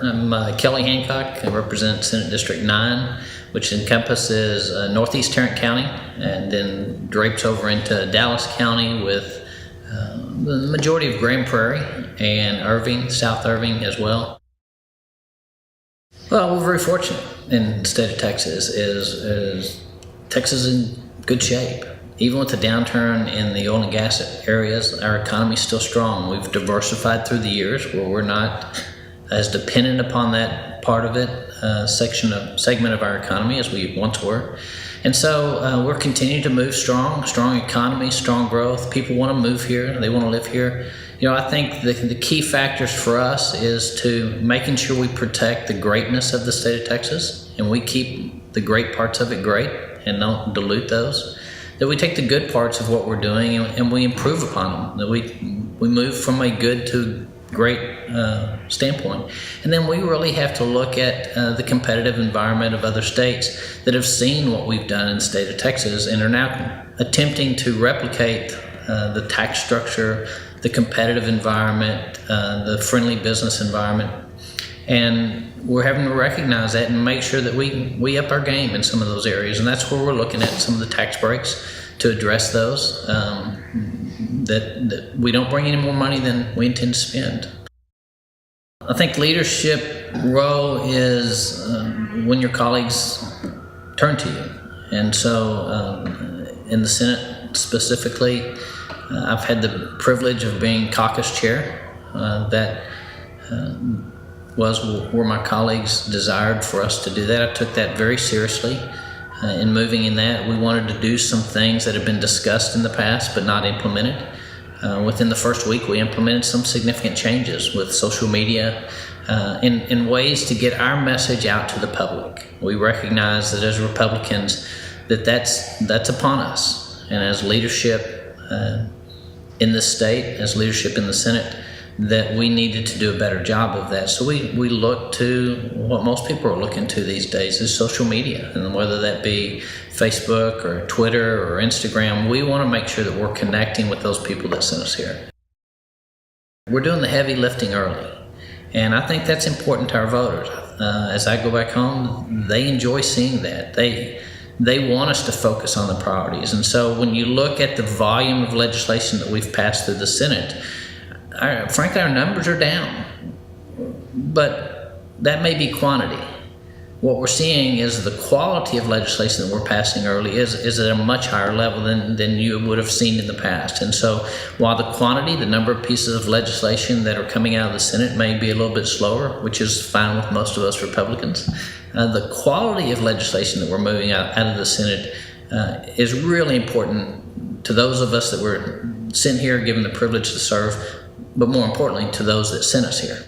I'm Kelly Hancock. I represent Senate District 9, which encompasses northeast Tarrant County and then drapes over into Dallas County with the majority of Grand Prairie and Irving, South Irving as well. Well, we're very fortunate in the state of Texas. Is Texas is in good shape. Even with the downturn in the oil and gas areas, our economy is still strong. We've diversified through the years where we're not as dependent upon that part of it, segment of our economy as we once were. And so we're continuing to move strong economy, strong growth. People want to move here, they want to live here. You know, I think the key factors for us is to making sure we protect the greatness of the state of Texas and we keep the great parts of it great and don't dilute those. That we take the good parts of what we're doing and we improve upon them. That we move from a good to great standpoint. And then we really have to look at the competitive environment of other states that have seen what we've done in the state of Texas and are now attempting to replicate the tax structure, the competitive environment, the friendly business environment. And we're having to recognize that and make sure that we up our game in some of those areas. And that's where we're looking at some of the tax breaks to address those, that we don't bring any more money than we intend to spend. I think leadership role is when your colleagues turn to you. And so in the Senate specifically, I've had the privilege of being caucus chair. That was where my colleagues desired for us to do that. I took that very seriously in moving in that. We wanted to do some things that had been discussed in the past but not implemented. Within the first week, we implemented some significant changes with social media in ways to get our message out to the public. We recognize that as Republicans that's upon us, and as leadership in the state, as leadership in the Senate, that we needed to do a better job of that. So we look to what most people are looking to these days is social media, and whether that be Facebook or Twitter or Instagram, we want to make sure that we're connecting with those people that sent us here. We're doing the heavy lifting early, and I think that's important to our voters. As I go back home, they enjoy seeing that. They want us to focus on the priorities. And so when you look at the volume of legislation that we've passed through the Senate, frankly, our numbers are down, but that may be quantity. What we're seeing is the quality of legislation that we're passing early is at a much higher level than you would have seen in the past. And so while the quantity, the number of pieces of legislation that are coming out of the Senate may be a little bit slower, which is fine with most of us Republicans, the quality of legislation that we're moving out of the Senate is really important to those of us that were sent here, given the privilege to serve, but more importantly, to those that sent us here.